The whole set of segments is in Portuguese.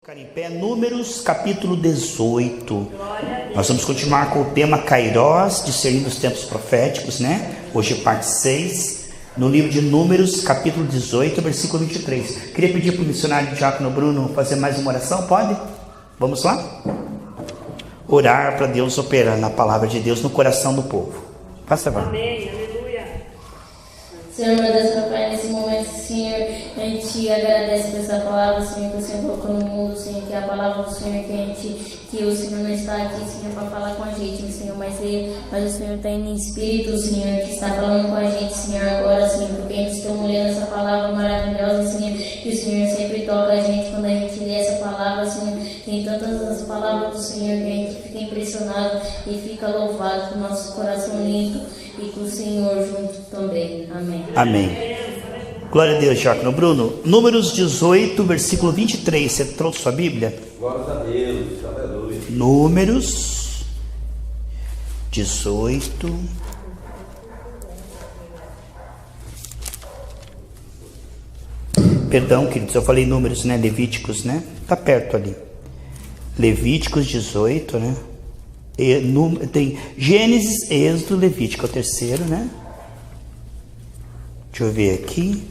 Ficar em pé, Números capítulo 18. Nós vamos continuar com o tema Kairós, discernindo os tempos proféticos, né? Hoje parte 6, no livro de Números capítulo 18, versículo 23. Queria pedir para o missionário Diácono Bruno fazer mais uma oração, pode? Vamos lá? Orar para Deus operar na palavra de Deus no coração do povo. Faça favor. Amém, aleluia. Senhor, meu Deus, meu Pai, nesse momento, Senhor, a gente te agradece por essa palavra, Senhor, que o Senhor colocou no mundo, Senhor, que é a palavra do Senhor, que o Senhor não está aqui, Senhor, para falar com a gente, Senhor, mas o Senhor está em espírito, Senhor, que está falando com a gente, Senhor, agora, Senhor, porque a gente está lendo essa palavra maravilhosa, Senhor, que o Senhor sempre toca a gente quando a gente lê essa palavra, Senhor. Tem tantas as palavras do Senhor que a gente fica impressionado e fica louvado com o nosso coração limpo e com o Senhor junto também. Amém. Amém. Glória a Deus, Diácono Bruno. Números 18, versículo 23. Você trouxe sua Bíblia? Glória a Deus, aleluia. Números 18. Perdão, queridos, eu falei números, né? Levíticos, né? Tá perto ali. Levíticos 18, né? Tem Gênesis, Êxodo, Levítico, é o terceiro, né? Deixa eu ver aqui,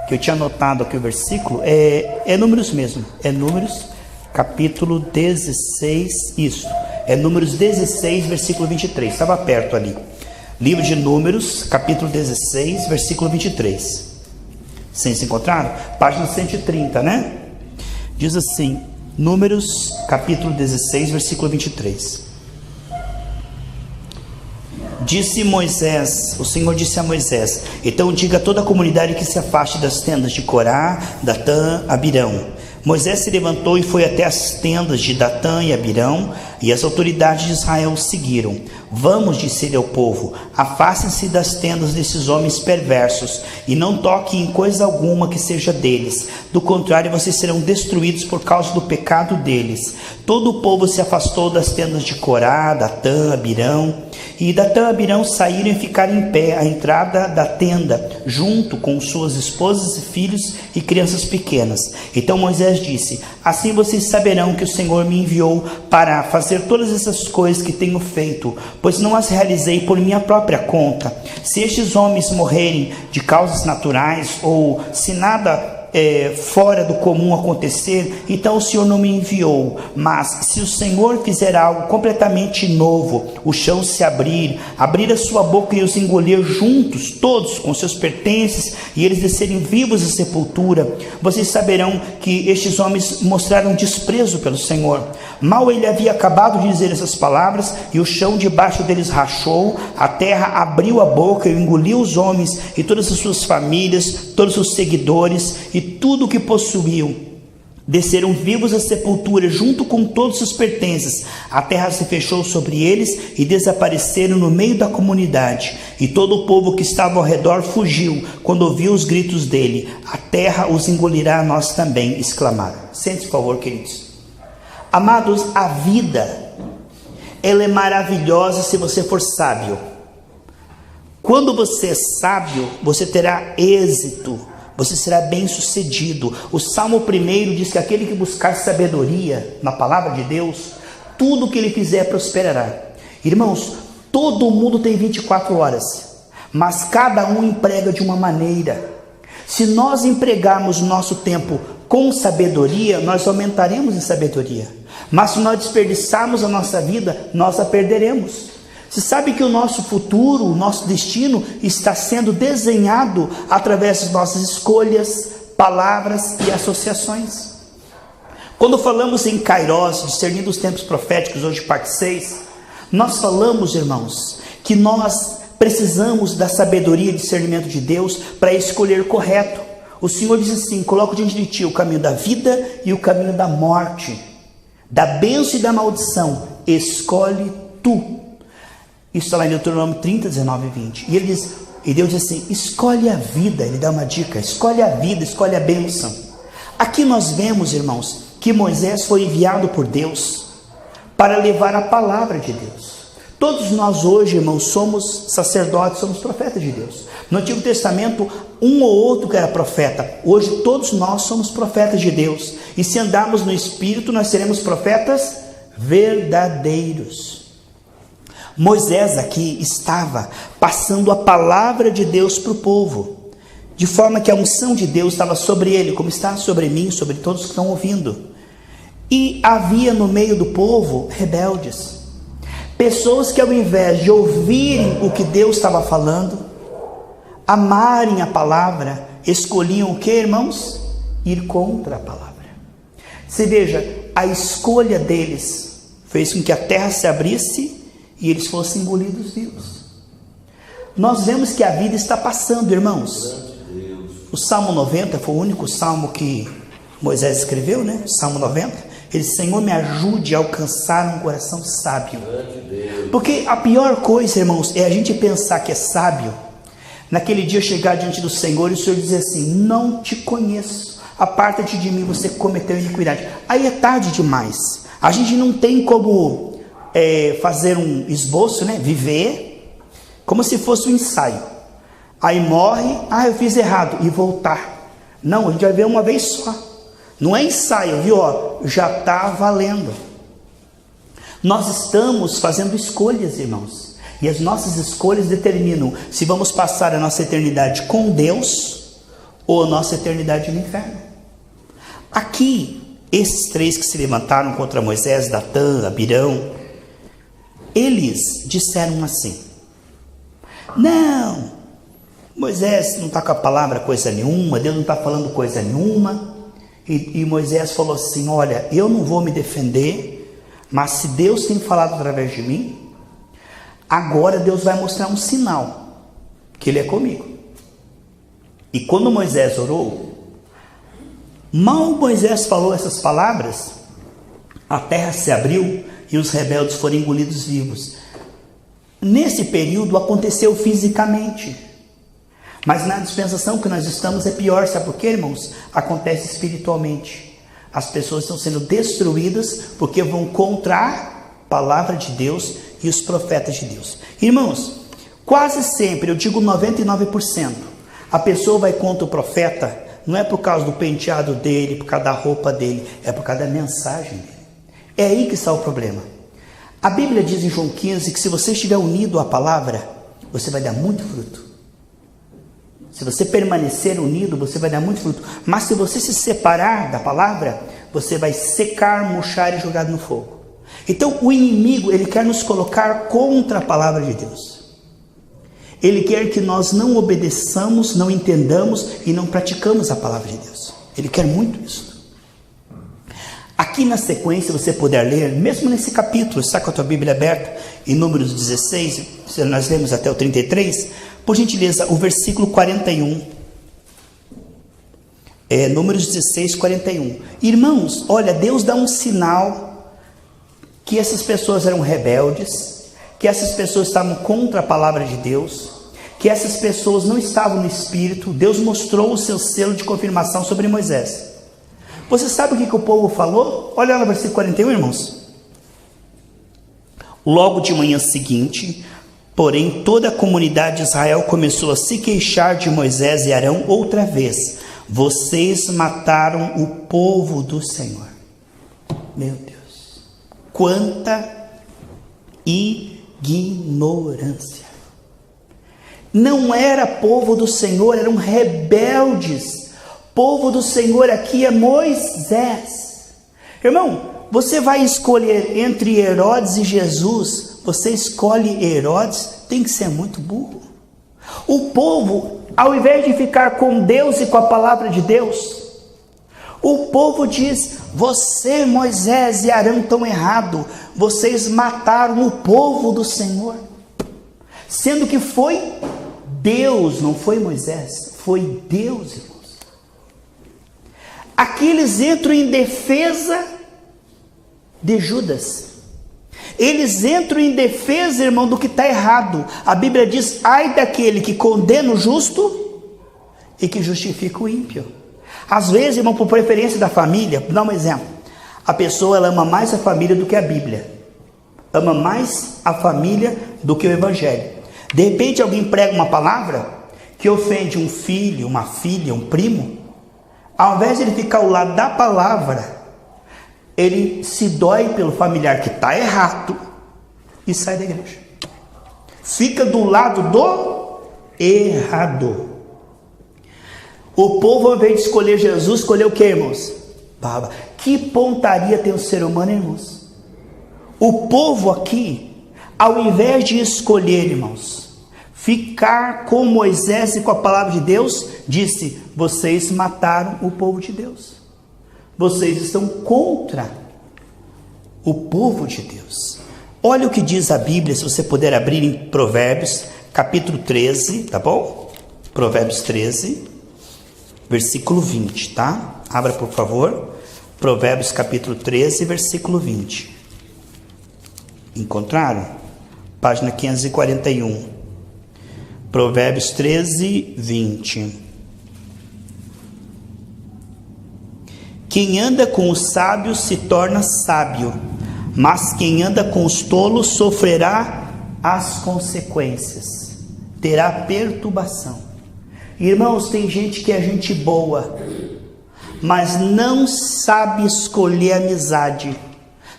que eu tinha anotado aqui o versículo, é Números mesmo, é Números, capítulo 16, isso, é Números 16, versículo 23, estava perto ali, livro de Números, capítulo 16, versículo 23, vocês se encontraram? Página 130, né? Diz assim, Números, capítulo 16, versículo 23. Disse Moisés, o Senhor disse a Moisés: então diga a toda a comunidade que se afaste das tendas de Corá, Datã, Abirão. Moisés se levantou e foi até as tendas de Datã e Abirão, e as autoridades de Israel o seguiram. Vamos, disse ele ao povo, afastem-se das tendas desses homens perversos, e não toquem em coisa alguma que seja deles. Do contrário, vocês serão destruídos por causa do pecado deles. Todo o povo se afastou das tendas de Corá, Datã, Abirão, e Datã e Abirão saíram e ficaram em pé à entrada da tenda, junto com suas esposas e filhos e crianças pequenas. Então Moisés disse: assim vocês saberão que o Senhor me enviou para fazer todas essas coisas que tenho feito, pois não as realizei por minha própria conta. Se estes homens morrerem de causas naturais, ou se nada fora do comum acontecer, então o Senhor não me enviou. Mas se o Senhor fizer algo completamente novo, o chão se abrir a sua boca e os engolir juntos, todos com seus pertences, e eles descerem vivos à sepultura, vocês saberão que estes homens mostraram desprezo pelo Senhor. Mal ele havia acabado de dizer essas palavras, e o chão debaixo deles rachou, a terra abriu a boca e engoliu os homens e todas as suas famílias, todos os seguidores e tudo o que possuíam. Desceram vivos à sepultura junto com todos os pertences. A terra se fechou sobre eles e desapareceram no meio da comunidade. E todo o povo que estava ao redor fugiu quando ouviu os gritos dele. A terra os engolirá a nós também, exclamaram. Sente-se, por favor, queridos. Amados, a vida, ela é maravilhosa se você for sábio. Quando você é sábio, você terá êxito. Você será bem sucedido. O Salmo 1 diz que aquele que buscar sabedoria na palavra de Deus, tudo que ele fizer prosperará. Irmãos, todo mundo tem 24 horas, mas cada um emprega de uma maneira. Se nós empregarmos o nosso tempo com sabedoria, nós aumentaremos em sabedoria. Mas se nós desperdiçarmos a nossa vida, nós a perderemos. Você sabe que o nosso futuro, o nosso destino está sendo desenhado através das nossas escolhas, palavras e associações. Quando falamos em Kairós, discernindo os tempos proféticos, hoje parte 6, nós falamos, irmãos, que nós precisamos da sabedoria e discernimento de Deus para escolher correto. O Senhor diz assim: coloco diante de ti o caminho da vida e o caminho da morte, da bênção e da maldição, escolhe tu. Isso está lá em Deuteronômio 30, 19 e 20. E ele diz, e Deus diz assim: escolhe a vida. Ele dá uma dica: escolhe a vida, escolhe a bênção. Aqui nós vemos, irmãos, que Moisés foi enviado por Deus para levar a palavra de Deus. Todos nós hoje, irmãos, somos sacerdotes, somos profetas de Deus. No Antigo Testamento, um ou outro que era profeta. Hoje todos nós somos profetas de Deus. E se andarmos no Espírito, nós seremos profetas verdadeiros. Moisés aqui estava passando a palavra de Deus para o povo, de forma que a unção de Deus estava sobre ele, como está sobre mim, sobre todos que estão ouvindo. E havia no meio do povo rebeldes, pessoas que ao invés de ouvirem o que Deus estava falando, amarem a palavra, escolhiam o que, irmãos? Ir contra a palavra. Você veja, a escolha deles fez com que a terra se abrisse e eles fossem engolidos vivos. Nós vemos que a vida está passando, irmãos. O Salmo 90 foi o único salmo que Moisés escreveu, né? O Salmo 90. Ele disse: Senhor, me ajude a alcançar um coração sábio. Porque a pior coisa, irmãos, é a gente pensar que é sábio, naquele dia chegar diante do Senhor e o Senhor dizer assim: não te conheço, aparta-te de mim, você cometeu iniquidade. Aí é tarde demais. A gente não tem como fazer um esboço, né? Viver como se fosse um ensaio. Aí morre, eu fiz errado, e voltar. Não, a gente vai ver uma vez só. Não é ensaio, viu? Já está valendo. Nós estamos fazendo escolhas, irmãos. E as nossas escolhas determinam se vamos passar a nossa eternidade com Deus ou a nossa eternidade no inferno. Aqui, esses três que se levantaram contra Moisés, Datã, Abirão, eles disseram assim: não, Moisés não está com a palavra coisa nenhuma, Deus não está falando coisa nenhuma. E Moisés falou assim: olha, eu não vou me defender, mas se Deus tem falado através de mim, agora Deus vai mostrar um sinal, que Ele é comigo. E quando Moisés orou, mal Moisés falou essas palavras, a terra se abriu e os rebeldes foram engolidos vivos. Nesse período aconteceu fisicamente, mas na dispensação que nós estamos é pior, sabe por quê, irmãos? Acontece espiritualmente. As pessoas estão sendo destruídas porque vão contra a palavra de Deus e os profetas de Deus. Irmãos, quase sempre, eu digo 99%, a pessoa vai contra o profeta, não é por causa do penteado dele, por causa da roupa dele, é por causa da mensagem dele. É aí que está o problema. A Bíblia diz em João 15 que se você estiver unido à palavra, você vai dar muito fruto. Se você permanecer unido, você vai dar muito fruto. Mas se você se separar da palavra, você vai secar, murchar e jogar no fogo. Então o inimigo, ele quer nos colocar contra a palavra de Deus. Ele quer que nós não obedeçamos, não entendamos e não praticamos a palavra de Deus. Ele quer muito isso. Aqui na sequência, você puder ler, mesmo nesse capítulo, está com a tua Bíblia aberta, em Números 16, nós lemos até o 33, por gentileza, o versículo 41. Números 16, 41. Irmãos, olha, Deus dá um sinal que essas pessoas eram rebeldes, que essas pessoas estavam contra a palavra de Deus, que essas pessoas não estavam no Espírito. Deus mostrou o seu selo de confirmação sobre Moisés. Você sabe o que o povo falou? Olha lá no versículo 41, irmãos. Logo de manhã seguinte, porém, toda a comunidade de Israel começou a se queixar de Moisés e Arão outra vez. Vocês mataram o povo do Senhor. Meu Deus, quanta ignorância. Não era povo do Senhor, eram rebeldes. Povo do Senhor aqui é Moisés. Irmão, você vai escolher entre Herodes e Jesus, você escolhe Herodes, tem que ser muito burro. O povo, ao invés de ficar com Deus e com a palavra de Deus, o povo diz: você, Moisés e Arão, estão errados, vocês mataram o povo do Senhor. Sendo que foi Deus, não foi Moisés, foi Deus, irmãos. Aqui eles entram em defesa de Judas. Eles entram em defesa, irmão, do que está errado. A Bíblia diz: ai daquele que condena o justo e que justifica o ímpio. Às vezes, irmão, por preferência da família, vou dar um exemplo. A pessoa, ela ama mais a família do que a Bíblia. ama mais a família do que o evangelho. De repente alguém prega uma palavra que ofende um filho, uma filha, um primo. Ao invés de ele ficar ao lado da palavra, ele se dói pelo familiar que está errado e sai da igreja. Fica do lado do errado. O povo, ao invés de escolher Jesus, escolheu o que, irmãos? Barba. Que pontaria tem o ser humano, irmãos? O povo aqui, ao invés de escolher, irmãos, ficar com Moisés e com a palavra de Deus, disse: vocês mataram o povo de Deus. Vocês estão contra o povo de Deus. Olha o que diz a Bíblia, se você puder abrir em Provérbios, capítulo 13, tá bom? Provérbios 13, versículo 20, tá? Abra, por favor. Provérbios, capítulo 13, versículo 20. Encontraram? Página 541. Provérbios 13, 20. Quem anda com os sábios se torna sábio, mas quem anda com os tolos sofrerá as consequências, terá perturbação. Irmãos, tem gente que é gente boa, mas não sabe escolher amizade.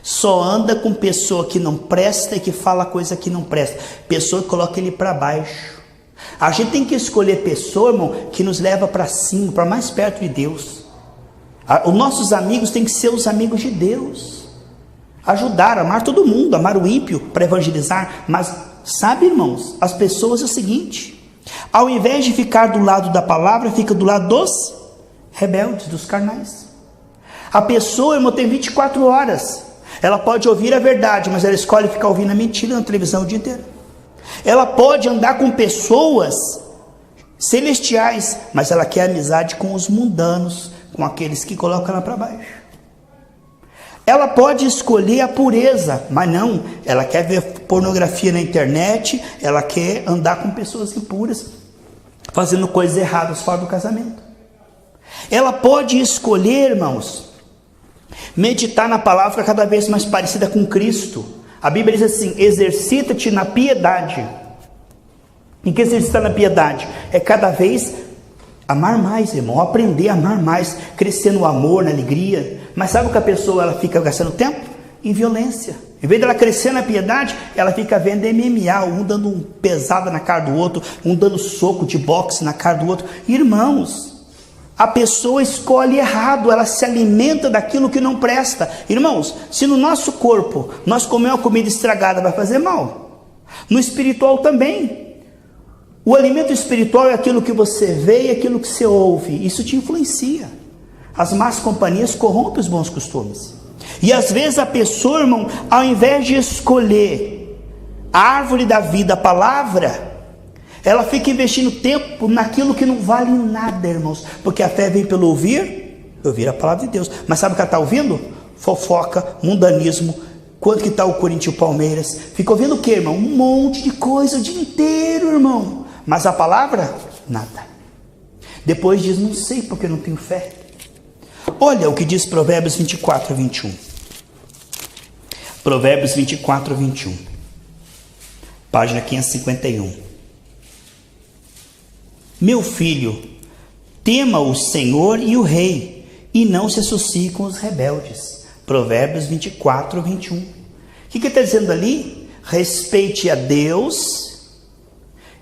Só anda com pessoa que não presta e que fala coisa que não presta. Pessoa que coloca ele para baixo. A gente tem que escolher pessoa, irmão, que nos leva para cima, para mais perto de Deus. Os nossos amigos têm que ser os amigos de Deus. Ajudar, amar todo mundo, amar o ímpio para evangelizar. Mas sabe, irmãos, as pessoas é o seguinte: ao invés de ficar do lado da palavra, fica do lado dos rebeldes, dos carnais. A pessoa, irmão, tem 24 horas. Ela pode ouvir a verdade, mas ela escolhe ficar ouvindo a mentira na televisão o dia inteiro. Ela pode andar com pessoas celestiais, mas ela quer amizade com os mundanos, com aqueles que colocam ela para baixo. Ela pode escolher a pureza, mas não, ela quer ver pornografia na internet, ela quer andar com pessoas impuras, fazendo coisas erradas fora do casamento. Ela pode escolher, irmãos, meditar na palavra cada vez mais parecida com Cristo. A Bíblia diz assim: exercita-te na piedade. Em que exercitar na piedade? É cada vez amar mais, irmão, aprender a amar mais, crescer no amor, na alegria. Mas sabe o que a pessoa ela fica gastando tempo? Em violência. Em vez dela crescer na piedade, ela fica vendo MMA, um dando um pesada na cara do outro, um dando soco de boxe na cara do outro. Irmãos, a pessoa escolhe errado, ela se alimenta daquilo que não presta. Irmãos, se no nosso corpo nós comemos uma comida estragada, vai fazer mal. No espiritual também. O alimento espiritual é aquilo que você vê e aquilo que você ouve. Isso te influencia. As más companhias corrompem os bons costumes. E às vezes a pessoa, irmão, ao invés de escolher a árvore da vida, a palavra, ela fica investindo tempo naquilo que não vale nada, irmãos. Porque a fé vem pelo ouvir a palavra de Deus. Mas sabe o que ela está ouvindo? Fofoca, mundanismo. Quanto que está o Corinthians e o Palmeiras? Fica ouvindo o que, irmão? Um monte de coisa o dia inteiro, irmão. Mas a palavra? Nada. Depois diz: não sei porque não tenho fé. Olha o que diz Provérbios 24, 21. Provérbios 24, 21. Página 551. Meu filho, tema o Senhor e o rei, e não se associe com os rebeldes. Provérbios 24, 21. O que ele está dizendo ali? Respeite a Deus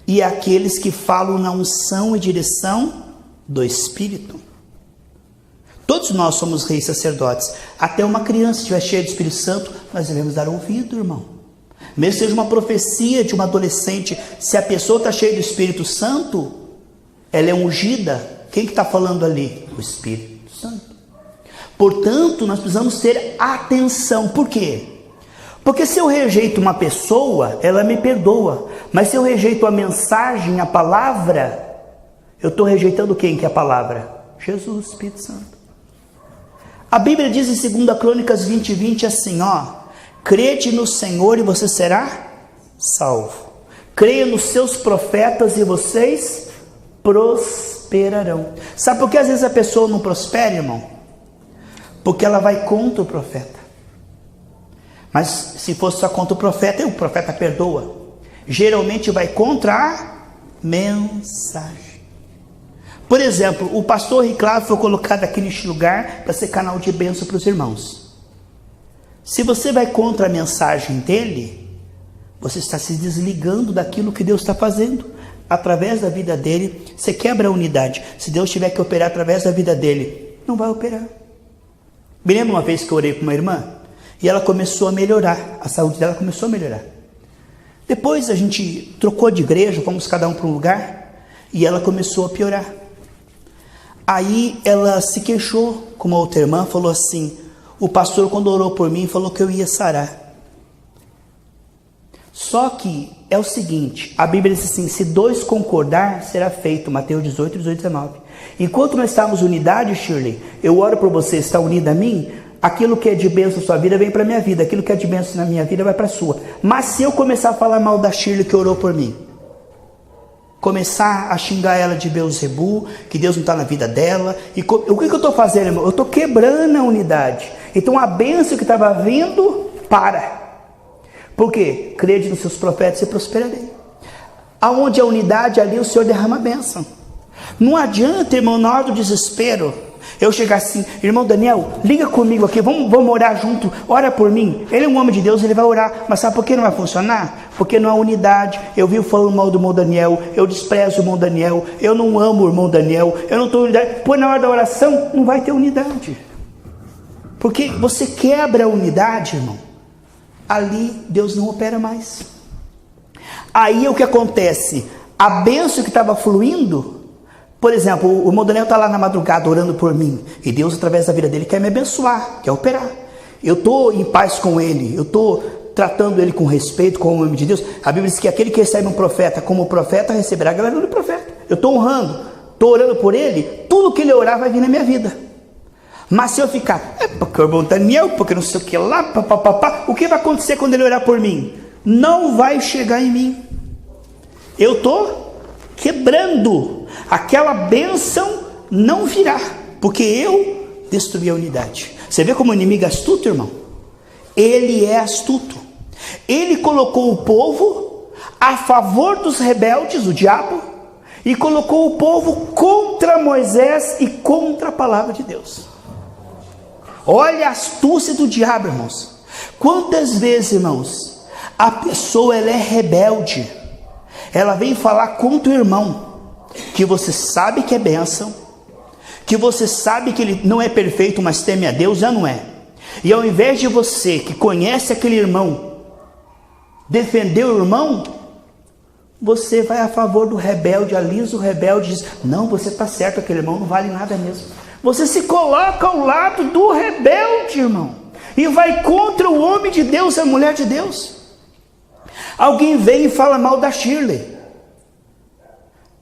e aqueles que falam na unção e direção do Espírito. Todos nós somos reis sacerdotes. Até uma criança, se estiver cheia do Espírito Santo, nós devemos dar ouvido, irmão. Mesmo que seja uma profecia de uma adolescente, se a pessoa está cheia do Espírito Santo, ela é ungida. Quem que está falando ali? O Espírito Santo. Portanto, nós precisamos ter atenção. Por quê? Porque se eu rejeito uma pessoa, ela me perdoa. Mas se eu rejeito a mensagem, a palavra, eu estou rejeitando quem que é a palavra? Jesus, Espírito Santo. A Bíblia diz em 2 Crônicas 20, 20 assim, ó: crede no Senhor e você será salvo. Creia nos seus profetas e vocês prosperarão. Sabe por que às vezes a pessoa não prospera, irmão? Porque ela vai contra o profeta. Mas se fosse só contra o profeta perdoa. Geralmente vai contra a mensagem. Por exemplo, o pastor Riclavo foi colocado aqui neste lugar para ser canal de bênção para os irmãos. Se você vai contra a mensagem dele, você está se desligando daquilo que Deus está fazendo. Através da vida dele, você quebra a unidade. Se Deus tiver que operar através da vida dele, não vai operar. Me lembro uma vez que eu orei com uma irmã, e ela começou a melhorar, a saúde dela começou a melhorar. Depois a gente trocou de igreja, fomos cada um para um lugar, e ela começou a piorar. Aí ela se queixou com uma outra irmã, falou assim: o pastor quando orou por mim falou que eu ia sarar. Só que é o seguinte, a Bíblia diz assim: se dois concordar, será feito. Mateus 18, 18, 19. Enquanto nós estamos unidade, Shirley, eu oro por você, está unida a mim, aquilo que é de bênção na sua vida vem para a minha vida, aquilo que é de bênção na minha vida vai para a sua. Mas se eu começar a falar mal da Shirley que orou por mim, começar a xingar ela de Beelzebu, que Deus não está na vida dela, o que eu estou fazendo, irmão? Eu estou quebrando a unidade. Então a bênção que estava vindo, para. Por quê? Crede nos seus profetas e prosperarei. Aonde a unidade, ali o Senhor derrama a bênção. Não adianta, irmão, na hora do desespero, eu chegar assim: irmão Daniel, liga comigo aqui, vamos orar junto, ora por mim. Ele é um homem de Deus, ele vai orar. Mas sabe por que não vai funcionar? Porque não há unidade. Eu vivo falando mal do irmão Daniel, eu desprezo o irmão Daniel, eu não amo o irmão Daniel, eu não estou em unidade. Pois na hora da oração, não vai ter unidade. Porque você quebra a unidade, irmão. Ali Deus não opera mais. Aí o que acontece? A bênção que estava fluindo, por exemplo, o irmão Daniel está lá na madrugada orando por mim, e Deus através da vida dele quer me abençoar, quer operar. Eu estou em paz com ele, eu estou tratando ele com respeito, como homem de Deus. A Bíblia diz que aquele que recebe um profeta como profeta receberá a glória do profeta. Eu estou honrando, estou orando por ele, tudo que ele orar vai vir na minha vida. Mas se eu ficar, porque o irmão Daniel, porque não sei o que lá, papapá, o que vai acontecer quando ele orar por mim? Não vai chegar em mim. Eu estou quebrando. Aquela bênção não virá, porque eu destruí a unidade. Você vê como o inimigo é astuto, irmão? Ele é astuto. Ele colocou o povo a favor dos rebeldes, o diabo, e colocou o povo contra Moisés e contra a palavra de Deus. Olha a astúcia do diabo, irmãos. Quantas vezes, irmãos, a pessoa ela é rebelde, ela vem falar contra o irmão, que você sabe que é bênção, que você sabe que ele não é perfeito, mas teme a Deus, já não é. E ao invés de você, que conhece aquele irmão, defender o irmão, você vai a favor do rebelde, alisa o rebelde e diz: não, você está certo, aquele irmão não vale nada mesmo. Você se coloca ao lado do rebelde, irmão, e vai contra o homem de Deus, a mulher de Deus. Alguém vem e fala mal da Shirley,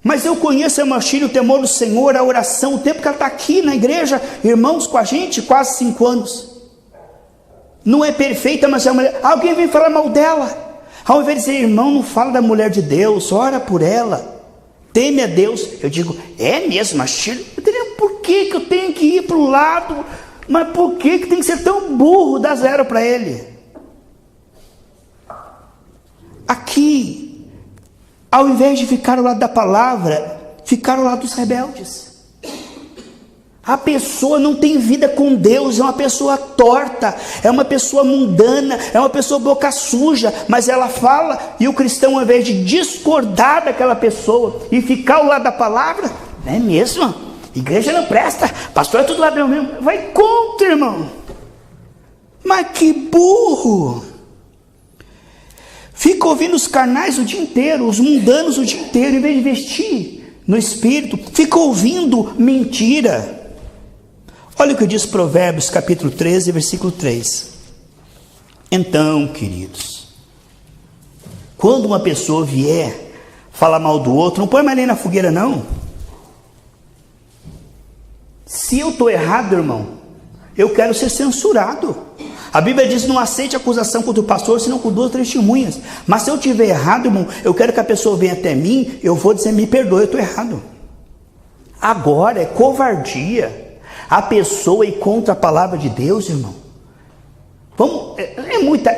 mas eu conheço a irmã Shirley, o temor do Senhor, a oração, o tempo que ela está aqui na igreja, irmãos, com a gente, quase 5 anos. Não é perfeita, mas é uma mulher. Alguém vem falar mal dela, ao invés de dizer: irmão, não fala da mulher de Deus, ora por ela, teme a Deus. Eu digo: é mesmo, a Shirley? Por que eu tenho que ir para o lado? Mas por que tem que ser tão burro, dar 0 para ele? Aqui, ao invés de ficar ao lado da palavra, ficar ao lado dos rebeldes. A pessoa não tem vida com Deus, é uma pessoa torta, é uma pessoa mundana, é uma pessoa boca suja, mas ela fala, e o cristão, ao invés de discordar daquela pessoa e ficar ao lado da palavra, não é mesmo? Igreja não presta, pastor é tudo ladrão mesmo, vai contra, irmão. Mas que burro! Fica ouvindo os carnais o dia inteiro, os mundanos o dia inteiro, em vez de investir no Espírito, fica ouvindo mentira. Olha o que diz Provérbios capítulo 13, versículo 3. Então, queridos, quando uma pessoa vier falar mal do outro, não põe mais nem na fogueira não. Se eu estou errado, irmão, eu quero ser censurado. A Bíblia diz: não aceite acusação contra o pastor, senão com 2 testemunhas. Mas se eu estiver errado, irmão, eu quero que a pessoa venha até mim, eu vou dizer: me perdoe, eu estou errado. Agora é covardia a pessoa ir contra a palavra de Deus, irmão.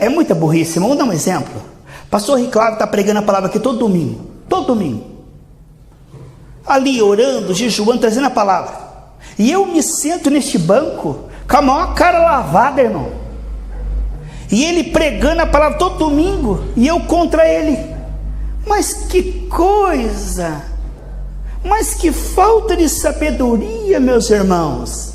É muita burrice. Vamos dar um exemplo. Pastor Riclávio está pregando a palavra aqui todo domingo. Todo domingo. Ali orando, jejuando, trazendo a palavra. E eu me sento neste banco com a maior cara lavada, irmão. E ele pregando a palavra todo domingo. E eu contra ele. Mas que coisa! Mas que falta de sabedoria, meus irmãos.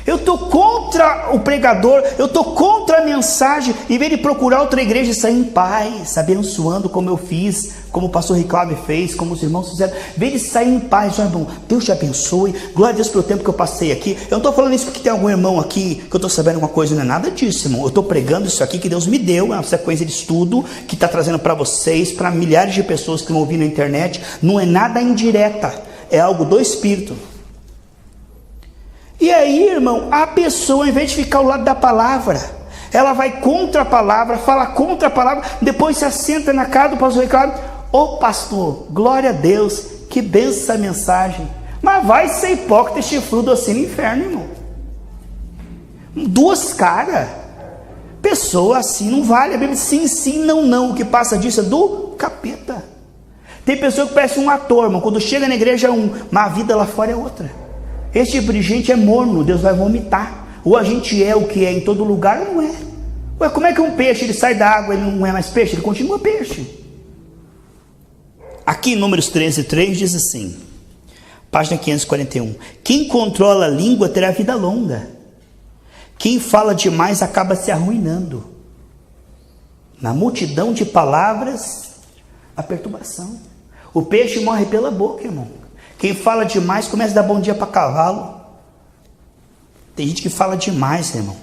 Eu estou contra o pregador, eu estou contra a mensagem, em vez de procurar outra igreja e sair em paz, abençoando como eu fiz, como o pastor Riclávio fez, como os irmãos fizeram, em vez de sair em paz, irmão, Deus te abençoe, glória a Deus pelo tempo que eu passei aqui. Eu não estou falando isso porque tem algum irmão aqui, que eu estou sabendo alguma coisa, não é nada disso, irmão. Eu estou pregando isso aqui que Deus me deu, é uma sequência de estudo, que está trazendo para vocês, para milhares de pessoas que estão ouvindo na internet, não é nada indireta, é algo do Espírito. E aí, irmão, a pessoa, em vez de ficar ao lado da palavra, ela vai contra a palavra, fala contra a palavra, depois se assenta na casa do pastor Riclávio. Ô pastor, glória a Deus, que benção essa mensagem. Mas vai ser hipócrita e chifrudo assim no inferno, irmão. Duas caras. Pessoa assim não vale. A Bíblia diz sim, sim, não, não. O que passa disso é do capeta. Tem pessoa que parece um ator, irmão. Quando chega na igreja é um, mas a vida lá fora é outra. Esse tipo de gente é morno, Deus vai vomitar. Ou a gente é o que é em todo lugar, ou não é. Ué, como é que um peixe, ele sai da água, ele não é mais peixe, ele continua peixe. Aqui em Números 13:3 diz assim, página 541, quem controla a língua terá vida longa, quem fala demais acaba se arruinando. Na multidão de palavras, a perturbação. O peixe morre pela boca, irmão. Quem fala demais começa a dar bom dia para cavalo. Tem gente que fala demais, irmão.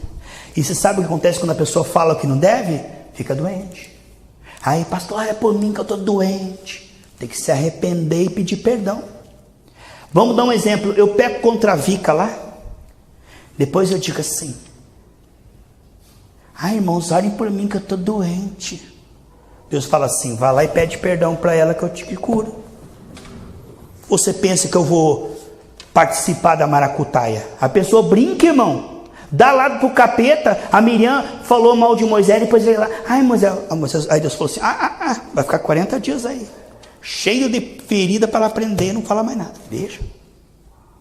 E você sabe o que acontece quando a pessoa fala o que não deve? Fica doente. Aí, pastor, é por mim que eu estou doente. Tem que se arrepender e pedir perdão. Vamos dar um exemplo. Eu peco contra a Vica lá. Depois eu digo assim. Ai, irmãos, orem por mim que eu estou doente. Deus fala assim, vai lá e pede perdão para ela que eu te curo. Você pensa que eu vou participar da maracutaia? A pessoa brinca, irmão. Dá lado pro capeta. A Miriam falou mal de Moisés, depois veio lá. Ai, Moisés. Aí Deus falou assim, vai ficar 40 dias aí. Cheio de ferida para ela aprender, não fala mais nada. Veja.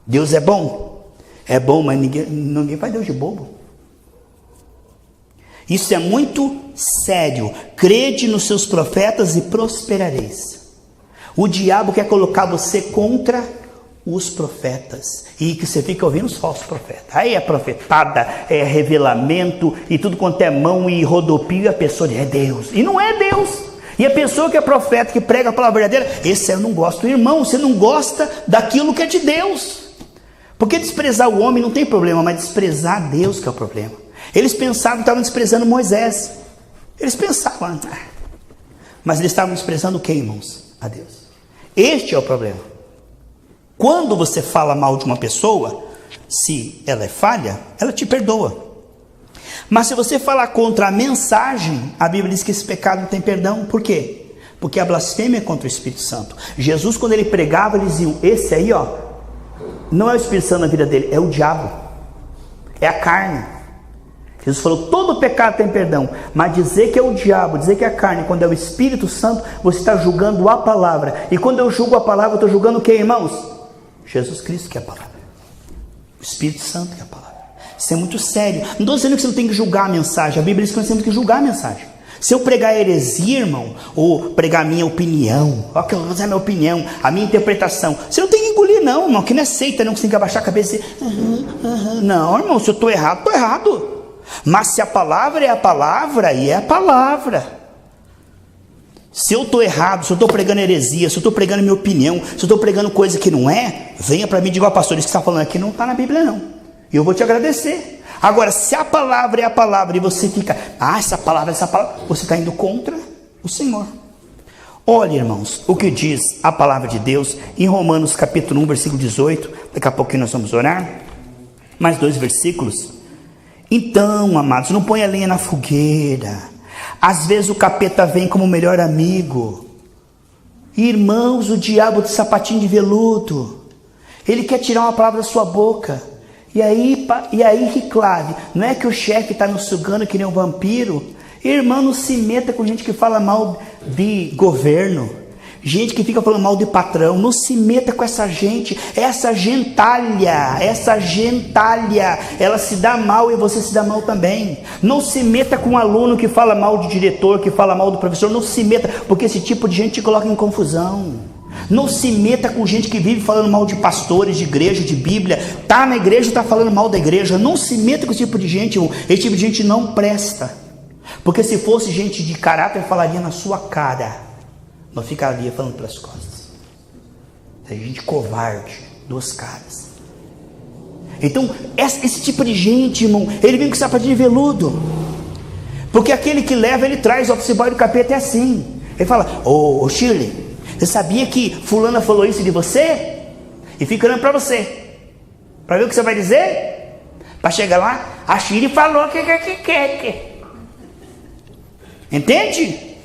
Deus é bom. É bom, mas ninguém faz Deus de bobo. Isso é muito sério. Crede nos seus profetas e prosperareis. O diabo quer colocar você contra os profetas. E que você fica ouvindo os falsos profetas. Aí é profetada, é revelamento, e tudo quanto é mão e rodopio, e a pessoa diz, é Deus. E não é Deus. E a pessoa que é profeta, que prega a palavra verdadeira, esse eu não gosto. Irmão, você não gosta daquilo que é de Deus. Porque desprezar o homem não tem problema, mas desprezar Deus que é o problema. Eles pensavam que estavam desprezando Moisés. Eles pensavam, mas eles estavam desprezando o que, irmãos? A Deus. Este é o problema. Quando você fala mal de uma pessoa, se ela é falha, ela te perdoa. Mas se você falar contra a mensagem, a Bíblia diz que esse pecado não tem perdão. Por quê? Porque a blasfêmia é contra o Espírito Santo. Jesus, quando ele pregava, eles diziam, esse aí, ó, não é o Espírito Santo na vida dele, é o diabo. É a carne. Jesus falou, todo pecado tem perdão, mas dizer que é o diabo, dizer que é a carne, quando é o Espírito Santo, você está julgando a palavra. E quando eu julgo a palavra, eu estou julgando o que, irmãos? Jesus Cristo que é a palavra. O Espírito Santo que é a palavra. Isso é muito sério. Não estou dizendo que você não tem que julgar a mensagem. A Bíblia diz que nós temos que julgar a mensagem. Se eu pregar heresia, irmão, ou pregar a minha opinião, ó, que eu vou fazer a minha opinião, a minha interpretação, você não tem que engolir não, irmão, que não é seita, não, que você tem que abaixar a cabeça e dizer, não, irmão, se eu estou errado, estou errado. Mas se a palavra é a palavra, e é a palavra. Se eu estou errado, se eu estou pregando heresia, se eu estou pregando minha opinião, se eu estou pregando coisa que não é, venha para mim e diga, ó, pastor, isso que você está falando aqui não está na Bíblia não. E eu vou te agradecer. Agora, se a palavra é a palavra e você fica, essa palavra, você está indo contra o Senhor. Olha, irmãos, o que diz a palavra de Deus em Romanos capítulo 1, versículo 18. Daqui a pouquinho nós vamos orar. Mais 2 versículos. Então, amados, não põe a lenha na fogueira. Às vezes o capeta vem como melhor amigo. Irmãos, o diabo de sapatinho de veludo, ele quer tirar uma palavra da sua boca. E aí Riclave, não é que o chefe está nos sugando que nem um vampiro? Irmão, não se meta com gente que fala mal de governo, gente que fica falando mal de patrão. Não se meta com essa gente, essa gentalha, ela se dá mal e você se dá mal também. Não se meta com um aluno que fala mal de diretor, que fala mal do professor. Não se meta, porque esse tipo de gente te coloca em confusão. Não se meta com gente que vive falando mal de pastores, de igreja, de Bíblia. Tá na igreja e está falando mal da igreja. Não se meta com esse tipo de gente. Esse tipo de gente não presta. Porque se fosse gente de caráter, falaria na sua cara, não ficaria falando pelas costas. É gente covarde, duas caras. Então, esse tipo de gente, irmão, ele vem com sapatinho de veludo. Porque aquele que leva, ele traz. O office boy do capeta é assim. Ele fala: ô Shirley, você sabia que fulana falou isso de você? E fica olhando para você, para ver o que você vai dizer. Para chegar lá, a Shirley falou que. Entende?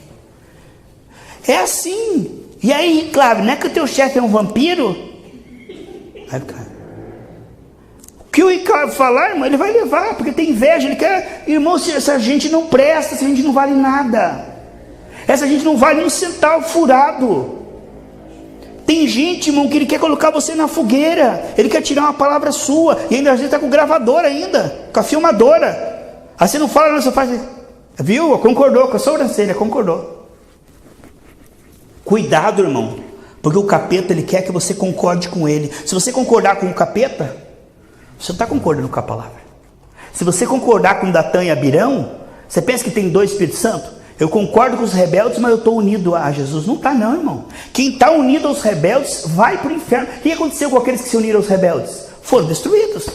É assim. E aí, claro, não é que o teu chefe é um vampiro? Aí, cara, o que o Ricardo falar, irmão, ele vai levar, porque tem inveja. Ele quer, irmão, essa gente não presta, essa gente não vale nada. Essa gente não vale um centavo furado. Tem gente, irmão, que ele quer colocar você na fogueira. Ele quer tirar uma palavra sua. E ainda a gente está com o gravador ainda, com a filmadora. Aí você não fala, não, você faz. Viu? Concordou com a sobrancelha, concordou. Cuidado, irmão. Porque o capeta, ele quer que você concorde com ele. Se você concordar com o capeta, você não está concordando com a palavra. Se você concordar com Datã e Abirão, você pensa que tem dois Espíritos Santos? Eu concordo com os rebeldes, mas eu estou unido a Jesus. Não está não, irmão. Quem está unido aos rebeldes vai para o inferno. O que aconteceu com aqueles que se uniram aos rebeldes? Foram destruídos.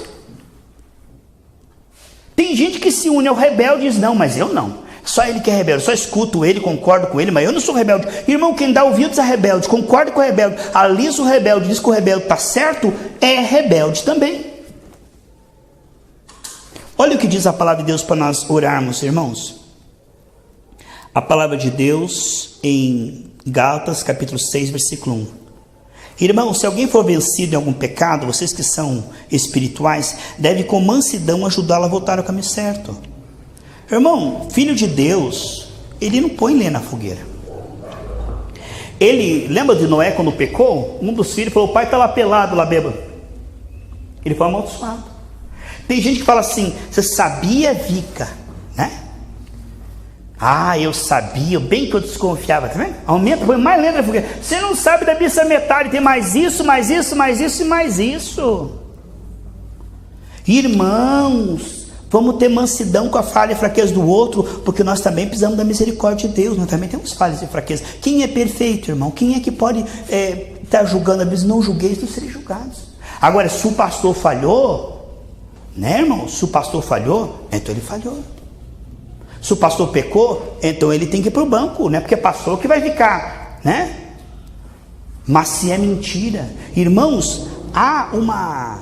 Tem gente que se une ao rebelde e diz: não, mas eu não. Só ele que é rebelde. Só escuto ele, concordo com ele, mas eu não sou rebelde. Irmão, quem dá ouvidos a rebelde, concorda com o rebelde, alisa o rebelde, diz que o rebelde está certo, é rebelde também. Olha o que diz a palavra de Deus para nós orarmos, irmãos. A palavra de Deus em Gálatas capítulo 6, versículo 1. Irmão, se alguém for vencido em algum pecado, vocês que são espirituais, deve com mansidão ajudá-lo a voltar ao caminho certo. Irmão, filho de Deus, ele não põe lenha na fogueira. Ele, lembra de Noé quando pecou? Um dos filhos falou: o pai estava pelado lá, bêbado. Ele foi amaldiçoado. Tem gente que fala assim: você sabia, Vica, né? Ah, eu sabia, bem que eu desconfiava, tá vendo? Aumenta, põe mais lenha na fogueira. Você não sabe da missa metade, tem mais isso, mais isso, mais isso e mais isso. Irmãos, vamos ter mansidão com a falha e fraqueza do outro, porque nós também precisamos da misericórdia de Deus. Nós também temos falhas e fraquezas. Quem é perfeito, irmão? Quem é que pode estar julgando? A Bíblia: não julgueis, não sereis julgados. Agora, se o pastor falhou, né, irmão? Se o pastor falhou, então ele falhou. Se o pastor pecou, então ele tem que ir para o banco, né? Porque é pastor que vai ficar, né? Mas se é mentira, irmãos, há uma